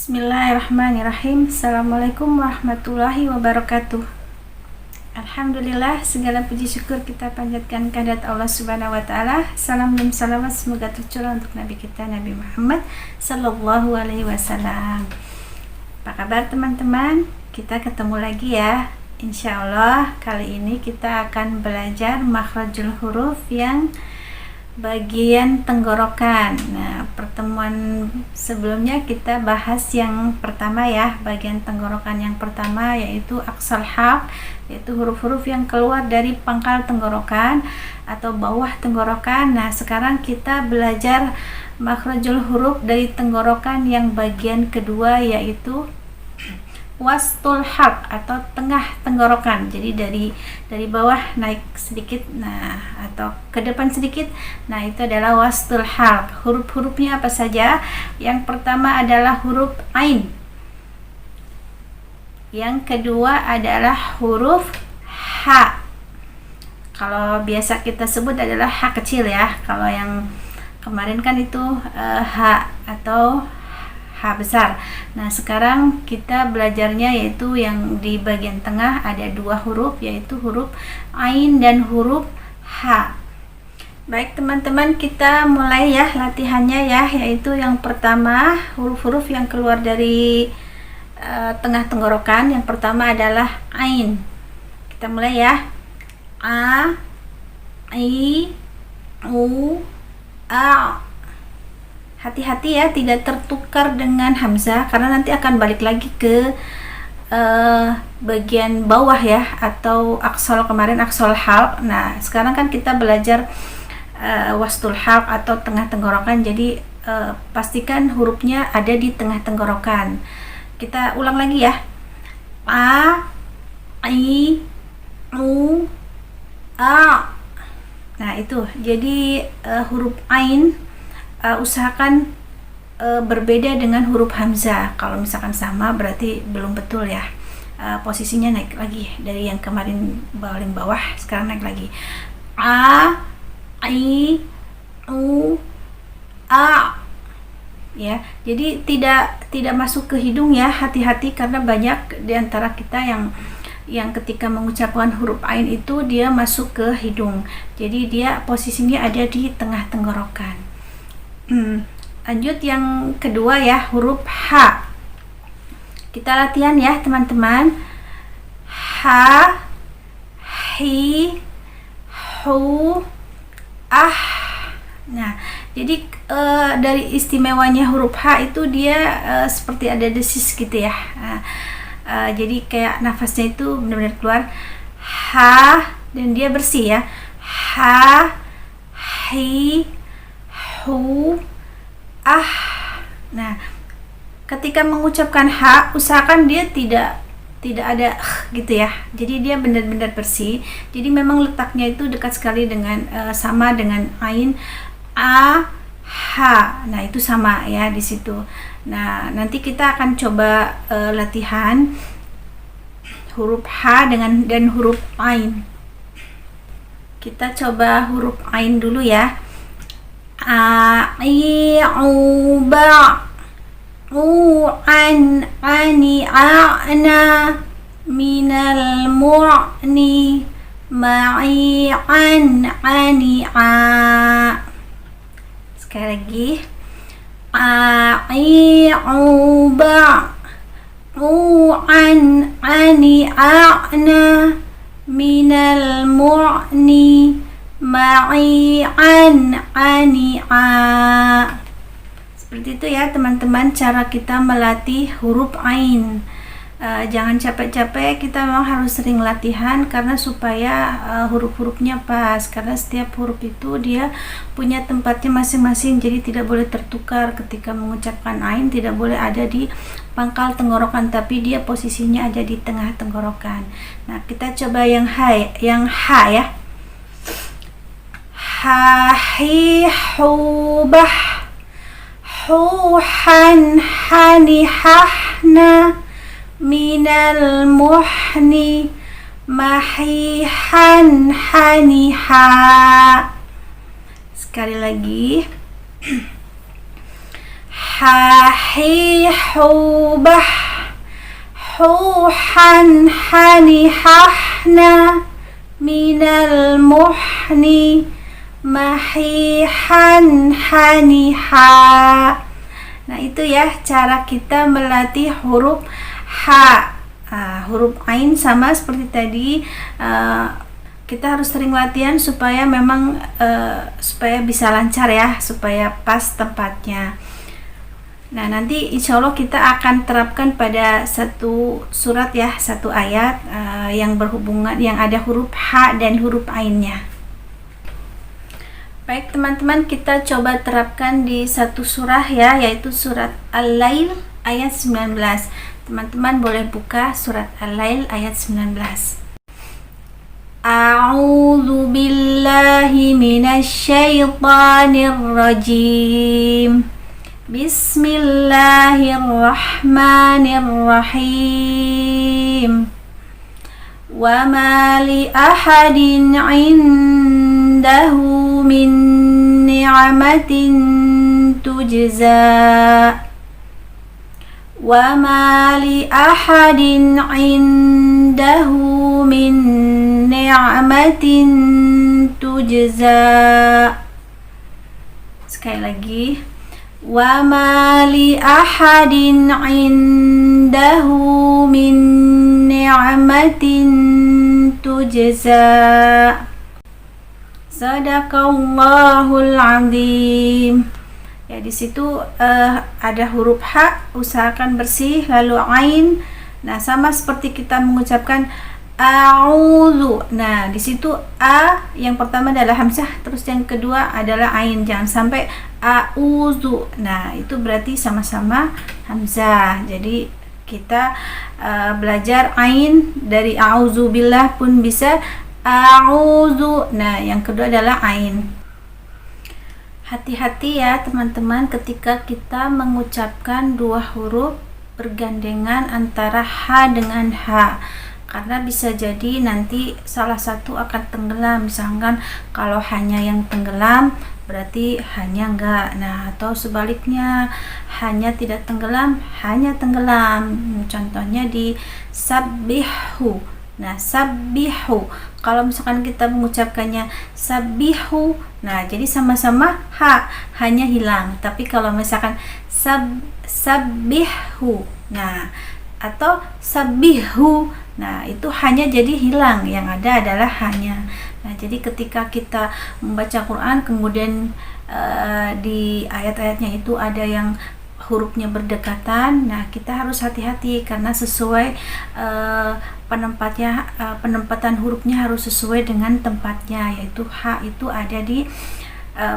Bismillahirrahmanirrahim. Assalamualaikum warahmatullahi wabarakatuh. Alhamdulillah, segala puji syukur kita panjatkan kehadirat Allah Subhanahu wa taala. Salam dan salawat semoga tercurah untuk Nabi kita Nabi Muhammad sallallahu alaihi wasallam. Apa kabar teman-teman? Kita ketemu lagi ya. Insyaallah kali ini kita akan belajar makhrajul huruf yang bagian tenggorokan. Nah, pertemuan sebelumnya kita bahas yang pertama ya, bagian tenggorokan yang pertama yaitu aqsal halq, yaitu huruf-huruf yang keluar dari pangkal tenggorokan atau bawah tenggorokan. Nah, sekarang kita belajar makhrajul huruf dari tenggorokan yang bagian kedua yaitu wastul halq atau tengah tenggorokan. Jadi dari bawah naik sedikit, nah atau ke depan sedikit. Nah, itu adalah wastul halq. Huruf-hurufnya apa saja? Yang pertama adalah huruf ain. Yang kedua adalah huruf ha. Kalau biasa kita sebut adalah ha kecil ya. Kalau yang kemarin kan itu ha atau H besar. Nah, sekarang kita belajarnya yaitu yang di bagian tengah ada dua huruf, yaitu huruf ain dan huruf H. Baik teman-teman, kita mulai ya latihannya ya, yaitu yang pertama huruf-huruf yang keluar dari tengah tenggorokan. Yang pertama adalah ain. Kita mulai ya. A, I, U, A. Hati-hati ya, tidak tertukar dengan hamzah karena nanti akan balik lagi ke bagian bawah ya, atau aqsal kemarin aqsal halq. Nah, sekarang kan kita belajar wastul halq atau tengah tenggorokan. Jadi pastikan hurufnya ada di tengah tenggorokan. Kita ulang lagi ya. A, I, U, A. Nah, itu. Jadi huruf ain usahakan berbeda dengan huruf hamzah. Kalau misalkan sama berarti belum betul ya. Posisinya naik lagi dari yang kemarin paling bawah, sekarang naik lagi. A, I, U, A. Ya, jadi tidak masuk ke hidung ya. Hati-hati karena banyak di antara kita yang ketika mengucapkan huruf ain itu dia masuk ke hidung. Jadi dia posisinya ada di tengah tenggorokan. Lanjut yang kedua ya, huruf H. Kita latihan ya teman-teman. Ha, hi, hu, ah. Nah, jadi dari istimewanya huruf H itu dia seperti ada desis gitu ya. Jadi kayak nafasnya itu benar-benar keluar. Ha, dan dia bersih ya. Ha, hi, hu, ah. Nah, ketika mengucapkan ha, usahakan dia tidak ada gitu ya. Jadi dia benar-benar bersih. Jadi memang letaknya itu dekat sekali dengan sama dengan ain, a, ha. Nah, itu sama ya di situ. Nah, nanti kita akan coba latihan huruf H dan huruf ain. Kita coba huruf ain dulu ya. A, I, U, ba, U, an, ani, a'na, minal, mu'ni, ma'i, an, ani, a. Sekali lagi. A, I, U, ba, U, an, ani, a'na, minal, mu'ni, ma'i, an, ani, a. Seperti itu ya teman-teman cara kita melatih huruf ain. Jangan capek-capek, kita memang harus sering latihan karena supaya huruf-hurufnya pas, karena setiap huruf itu dia punya tempatnya masing-masing. Jadi tidak boleh tertukar ketika mengucapkan ain, tidak boleh ada di pangkal tenggorokan, tapi dia posisinya ada di tengah tenggorokan. Nah, kita coba yang H ya. Ha, hi, hu, bah, hu, han, hani, hahna, minal, muhni, mahi, han, hani, ha. Sekali lagi. hahihubah, huhan hanihahna, minal muhni, mahihan haniha. Nah itu ya cara kita melatih huruf H. Huruf Ain sama seperti tadi, kita harus sering latihan supaya memang supaya bisa lancar ya, supaya pas tempatnya. Nah nanti insya Allah kita akan terapkan pada satu surat ya, satu ayat yang berhubungan, yang ada huruf H dan huruf Ainnya. Baik teman-teman, kita coba terapkan di satu surah ya, yaitu surat Al-Lail ayat 19. Teman-teman boleh buka surat Al-Lail ayat 19. A'udzu billahi minasyaitonir rajim. Bismillahirrahmanirrahim. Wa ma li ahadin 'indahu min ni'matin tujza. Wa ma li ahadin 'indahu min ni'matin tujza. Sekali lagi. Wa ma li ahadin 'indahu min ni'matin tujza. Sadaqallahul azim. Ya di situ ada huruf H, usahakan bersih, lalu Ain. Nah sama seperti kita mengucapkan a'udzu. Nah di situ a yang pertama adalah hamzah, terus yang kedua adalah Ain, jangan sampai a'udzu. Nah itu berarti sama-sama hamzah. Jadi kita belajar Ain dari a'udzubillah pun bisa a'udzu. Nah yang kedua adalah Ain. Hati-hati ya teman-teman ketika kita mengucapkan dua huruf bergandengan antara H dengan H, karena bisa jadi nanti salah satu akan tenggelam. Misalkan kalau hanya yang tenggelam berarti hanya enggak, nah atau sebaliknya hanya tidak tenggelam, hanya tenggelam. Contohnya di sabbihu. Nah sabbihu, kalau misalkan kita mengucapkannya sabbihu, nah jadi sama-sama H, hanya hilang. Tapi kalau misalkan sabbihu, nah atau sabbihu, nah itu hanya jadi hilang, yang ada adalah hanya. Nah jadi ketika kita membaca Quran kemudian di ayat-ayatnya itu ada yang hurufnya berdekatan, nah kita harus hati-hati karena sesuai penempatan hurufnya harus sesuai dengan tempatnya, yaitu H itu ada di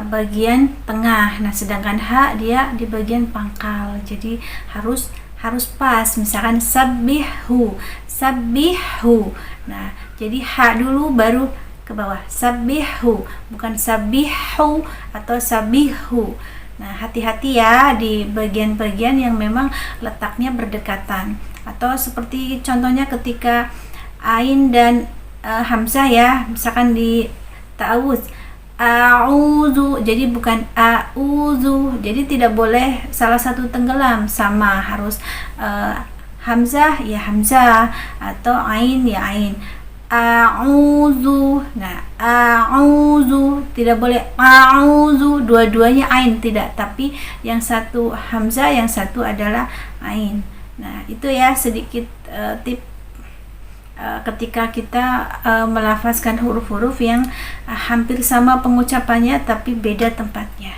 bagian tengah, nah sedangkan H dia di bagian pangkal. Jadi harus pas. Misalkan sabbihu, nah jadi H dulu baru ke bawah, sabbihu, bukan sabbihu atau sabihu. Nah hati-hati ya di bagian-bagian yang memang letaknya berdekatan. Atau seperti contohnya ketika Ain dan hamzah ya, misalkan di ta'awuz a'udzu, jadi bukan a'udzu, jadi tidak boleh salah satu tenggelam, sama harus hamzah ya hamzah atau Ain ya Ain. A'udzu, nah a'udzu tidak boleh a'udzu dua-duanya Ain, tidak, tapi yang satu hamzah, yang satu adalah Ain. Nah itu ya sedikit tip ketika kita melafazkan huruf-huruf yang hampir sama pengucapannya tapi beda tempatnya.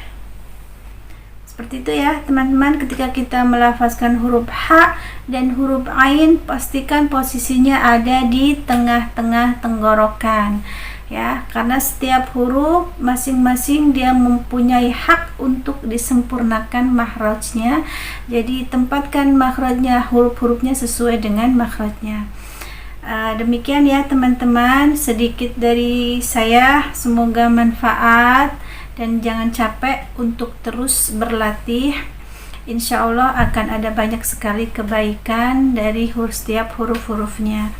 Seperti itu ya teman-teman, ketika kita melafazkan huruf H dan huruf Ain, pastikan posisinya ada di tengah-tengah tenggorokan ya, karena setiap huruf masing-masing dia mempunyai hak untuk disempurnakan makhrajnya. Jadi tempatkan makhrajnya, huruf-hurufnya sesuai dengan makhrajnya. Demikian ya teman-teman, sedikit dari saya, semoga manfaat dan jangan capek untuk terus berlatih. Insya Allah akan ada banyak sekali kebaikan dari setiap huruf-hurufnya.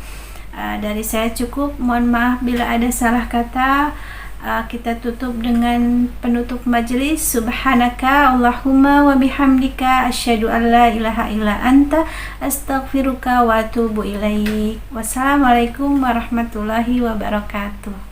Dari saya cukup, mohon maaf bila ada salah kata. Kita tutup dengan penutup majelis. Subhanaka Allahumma wa bihamdika asyhadu an la ilaha illa anta astaghfiruka wa atubu ilaik. Wassalamualaikum warahmatullahi wabarakatuh.